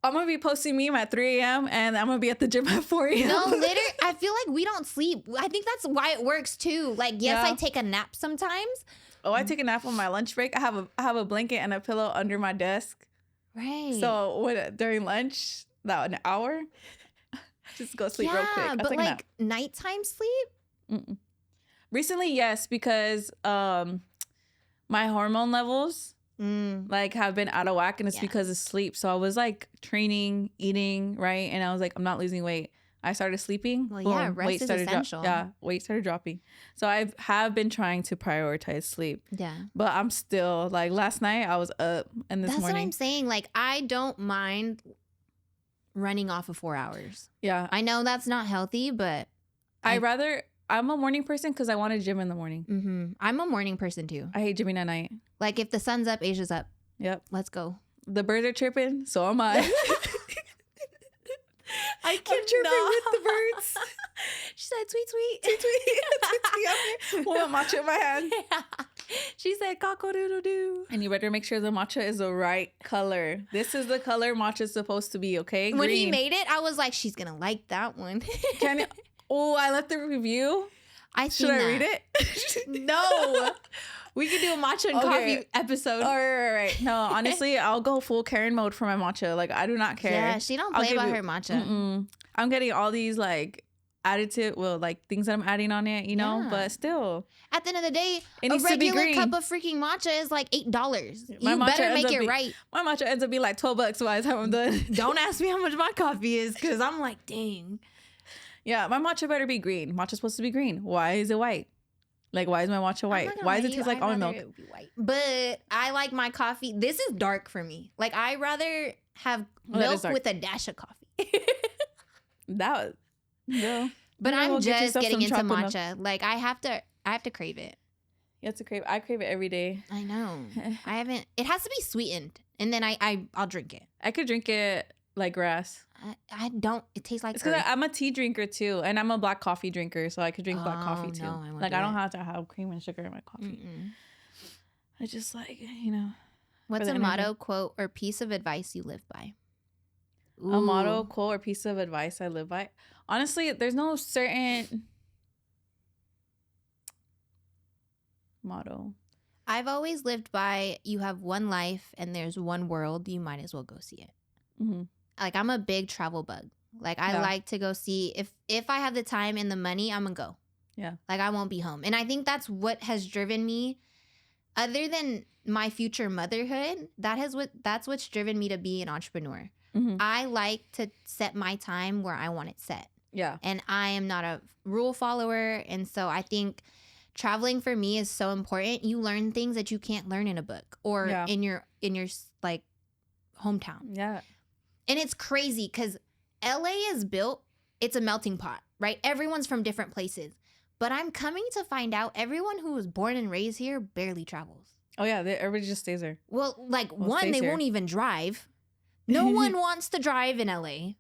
gonna be posting meme at 3 a.m. and I'm gonna be at the gym at 4 a.m. No, literally, I feel like we don't sleep. I think that's why it works too. Like, yes, I take a nap sometimes. Oh, I take a nap on my lunch break. I have a blanket and a pillow under my desk. Right. So during lunch, that an hour, just go sleep real quick. But like nighttime sleep. Mm-mm. Recently, yes, because my hormone levels like have been out of whack, and it's because of sleep. So I was like training, eating, right, and I was like, I'm not losing weight. I started sleeping. Well, yeah, rest is essential. Weight started dropping. So I have been trying to prioritize sleep. Yeah. But I'm still like last night I was up, and this morning. That's what I'm saying. Like, I don't mind running off of 4 hours. Yeah. I know that's not healthy, but I'm a morning person because I want to gym in the morning. Mm-hmm. I'm a morning person too. I hate gymming at night. Like, if the sun's up, Asia's up. Yep. Let's go. The birds are chirping, so am I. I'm chirping with the birds. She said, "Sweet, sweet, sweet, sweet." With a matcha in my hand. Yeah. She said, "Cock-a-doodle-doo." And you better make sure the matcha is the right color. This is the color matcha is supposed to be. Okay. When Green. he made it, I was like, "She's gonna like that one." I left the review. Should I read it? No. We could do a matcha and coffee episode. All right. No, honestly, I'll go full Karen mode for my matcha. Like, I do not care. Yeah, she don't play about her matcha. I'm getting all these like additive, like things that I'm adding on it, you know. But still, at the end of the day, it a needs to be regular green. cup of freaking matcha is like $8. My You better make it right. My matcha ends up being like $12 by the time I'm done. Don't ask me how much my coffee is, because I'm like, dang. Yeah, my matcha better be green. Matcha's supposed to be green. Why is it white? Like, why is my matcha white? Why does it taste like almond milk? It would be white. But I like my coffee. This is dark for me. Like, I rather have milk with a dash of coffee. That was, yeah. But I'm just getting into matcha. Like, I have to crave it. You have to crave. I crave it every day. I know. I haven't. It has to be sweetened, and then I'll drink it. I could drink it like grass. I don't. It tastes like. It's because I'm a tea drinker too, and I'm a black coffee drinker, so I could drink black coffee too. No, I don't have to have cream and sugar in my coffee. I just like, you know. What's a motto, quote, or piece of advice you live by? Ooh. A motto, quote, or piece of advice I live by. Honestly, there's no certain motto. I've always lived by, you have one life and there's one world. You might as well go see it. Mm-hmm. Like, I'm a big travel bug. Like, I like to go see, if I have the time and the money, I'm gonna go. Yeah. Like, I won't be home. And I think that's what has driven me, other than my future motherhood, that's what's driven me to be an entrepreneur. Mm-hmm. I like to set my time where I want it set. Yeah. And I am not a rule follower. And so I think traveling for me is so important. You learn things that you can't learn in a book or in your like hometown. Yeah. And it's crazy because LA is built, it's a melting pot, right? Everyone's from different places. But I'm coming to find out everyone who was born and raised here barely travels. Oh, yeah. Everybody just stays there. Well, like, one, they won't even drive. No one wants to drive in LA.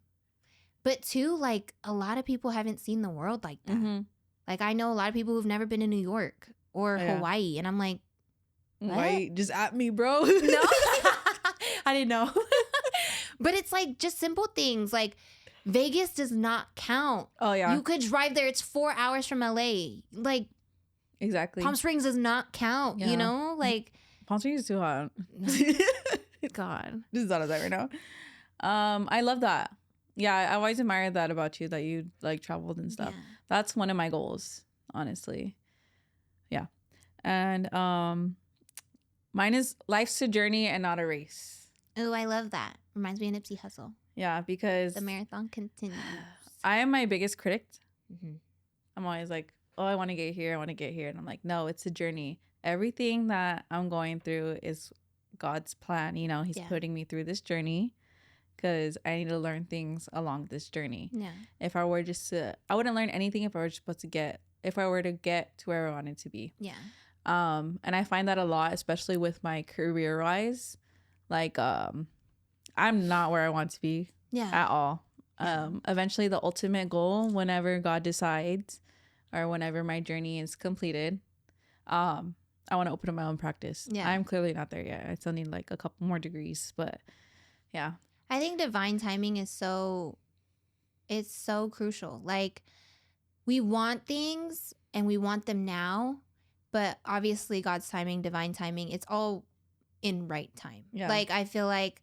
But two, like, a lot of people haven't seen the world like that. Mm-hmm. Like, I know a lot of people who've never been to New York or Hawaii. And I'm like, what? Wait, just at me, bro. No. I didn't know. But it's like just simple things. Like, Vegas does not count. Oh, yeah. You could drive there. It's 4 hours from LA. Like, exactly. Palm Springs does not count, you know? Like, Palm Springs is too hot. God. This is not that right now. I love that. Yeah, I always admired that about you, that you like traveled and stuff. Yeah. That's one of my goals, honestly. Yeah. And mine is life's a journey and not a race. Oh, I love that. Reminds me of Nipsey Hussle. Yeah, because the marathon continues. I am my biggest critic. Mm-hmm. I'm always like, oh, I want to get here. I want to get here. And I'm like, no, it's a journey. Everything that I'm going through is God's plan. You know, he's putting me through this journey because I need to learn things along this journey. Yeah. If I were just to, I wouldn't learn anything if I were just supposed to get, if I were to get to where I wanted to be. Yeah. And I find that a lot, especially with my career wise. Like, I'm not where I want to be at all. Eventually the ultimate goal, whenever God decides or whenever my journey is completed, I want to open up my own practice. Yeah. I'm clearly not there yet. I still need like a couple more degrees, but yeah. I think divine timing is it's so crucial. Like, we want things and we want them now, but obviously God's timing, divine timing, it's all in right time. Yeah. Like, I feel like,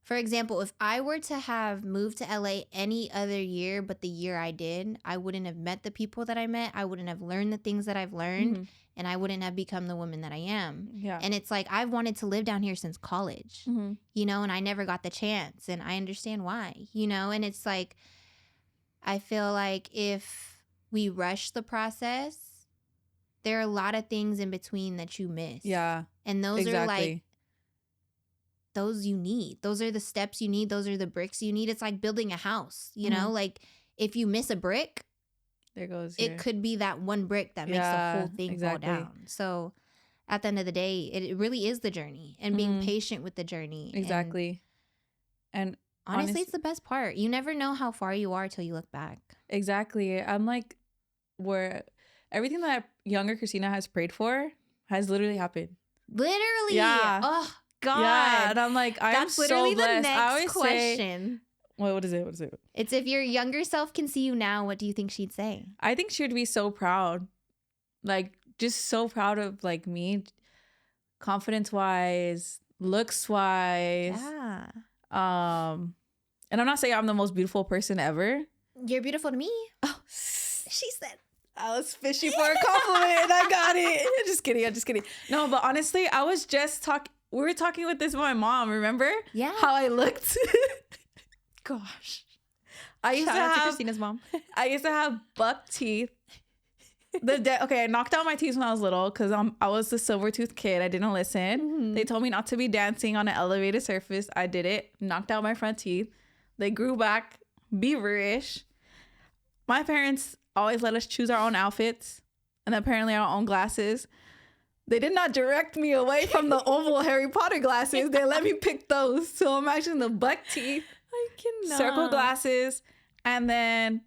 for example, if I were to have moved to LA any other year but the year I did, I wouldn't have met the people that I met. I wouldn't have learned the things that I've learned, and I wouldn't have become the woman that I am. Yeah. And it's like, I've wanted to live down here since college, you know, and I never got the chance, and I understand why, you know, and it's like, I feel like if we rush the process, there are a lot of things in between that you miss. Yeah. And those are like, those you need. Those are the steps you need. Those are the bricks you need. It's like building a house, you know? Like, if you miss a brick, there goes it could be that one brick that makes the whole thing fall down. So at the end of the day, it really is the journey and being patient with the journey. Exactly. And honestly, it's the best part. You never know how far you are till you look back. Exactly. I'm like, where everything that younger Cristina has prayed for has literally happened. Literally. Yeah. Oh, God. Yeah. And I'm like, That's literally so blessed. the I always next question. What is it? What is it? It's, if your younger self can see you now, what do you think she'd say? I think she would be so proud. Like, just so proud of like me, confidence wise, looks wise. Yeah. And I'm not saying I'm the most beautiful person ever. You're beautiful to me. Oh, she said. I was fishing for a compliment and I got it. I'm just kidding. No, but honestly, I was just we were talking with this with my mom, remember? Yeah. How I looked. Gosh. Shout out to Christina's mom. I used to have buck teeth. Okay, I knocked out my teeth when I was little because I was the silver tooth kid. I didn't listen. They told me not to be dancing on an elevated surface. I did it. Knocked out my front teeth. They grew back beaverish. My parents always let us choose our own outfits and apparently our own glasses. They did not direct me away from the oval Harry Potter glasses. They let me pick those. So imagine the buck teeth, I cannot. circle glasses, and then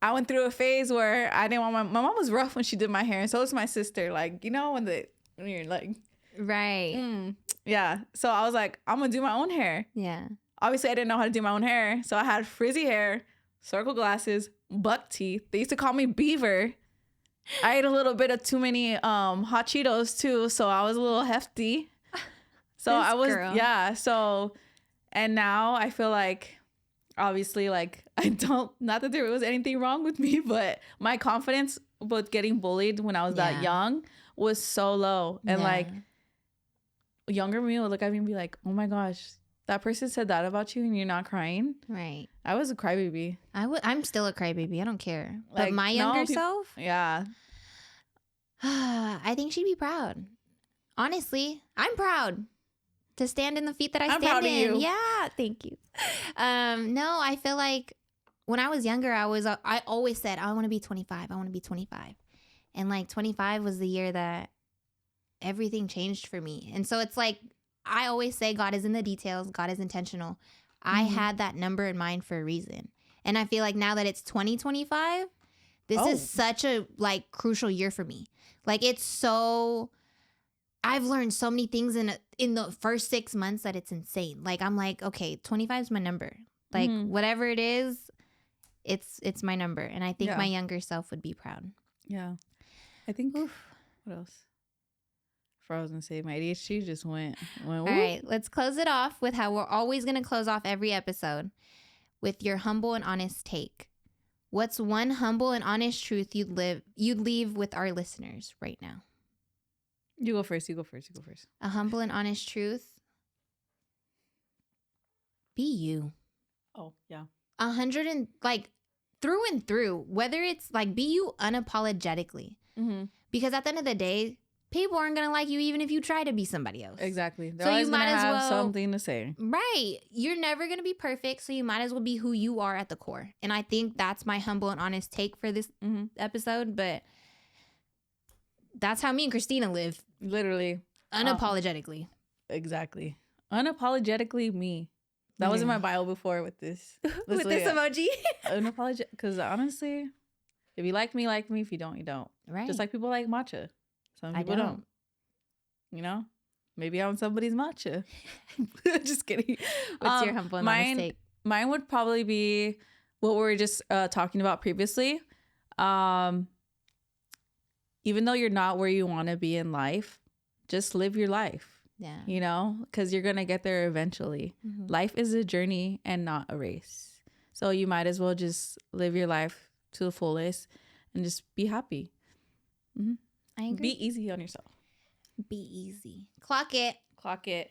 I went through a phase where I didn't want my mom was rough when she did my hair, and so was my sister. Like, you know, when you're like, right. Yeah. So I was like, I'm gonna do my own hair. Yeah. Obviously, I didn't know how to do my own hair, so I had frizzy hair, circle glasses, buck teeth. They used to call me Beaver. I ate a little bit of too many hot Cheetos too, so I was a little hefty. So I was so, and now I feel like, obviously, like, I don't, not that there was anything wrong with me, but my confidence with getting bullied when I was that young was so low. And like, younger me would look at me and be like, oh my gosh, that person said that about you and you're not crying. Right. I was a crybaby. I'm still a crybaby. I don't care. Like, but my younger self, yeah. I think she'd be proud. Honestly, I'm proud to stand in the feet that I stand proud in. of you. Yeah, thank you. No, I feel like when I was younger, I always said I want to be 25. I want to be 25, and like 25 was the year that everything changed for me. And so it's like, I always say God is in the details. God is intentional. I had that number in mind for a reason. And I feel like now that it's 2025, this is such a like crucial year for me. Like, I've learned so many things in the first 6 months that it's insane. Like, I'm like, okay, 25 is my number. Like, whatever it is, it's my number. And I think my younger self would be proud. Yeah. I think, what else? I was gonna say my ADHD just went. All right, let's close it off with how we're always gonna close off every episode, with your humble and honest take. What's one humble and honest truth you'd leave with our listeners right now? You go first. A humble and honest truth. Be you. Oh yeah. 100 and like through and through. Whether it's like, be you unapologetically, because at the end of the day, people aren't gonna like you even if you try to be somebody else. Exactly. They're So always you gonna might as have well something to say. Right. You're never going to be perfect. So you might as well be who you are at the core. And I think that's my humble and honest take for this episode. But that's how me and Cristina live. Literally. Unapologetically. Exactly. Unapologetically me. That was in my bio before with this. With this emoji. Unapologetic. Because honestly, if you like me, like me. If you don't, you don't. Right. Just like people like matcha. Some people don't. You know? Maybe I'm somebody's matcha. Just kidding. What's your humble and honest take? Mine would probably be what we were just talking about previously. Even though you're not where you want to be in life, just live your life. Yeah. You know, because you're going to get there eventually. Life is a journey and not a race. So you might as well just live your life to the fullest and just be happy. I agree. Be easy on yourself. Be easy. Clock it. Clock it.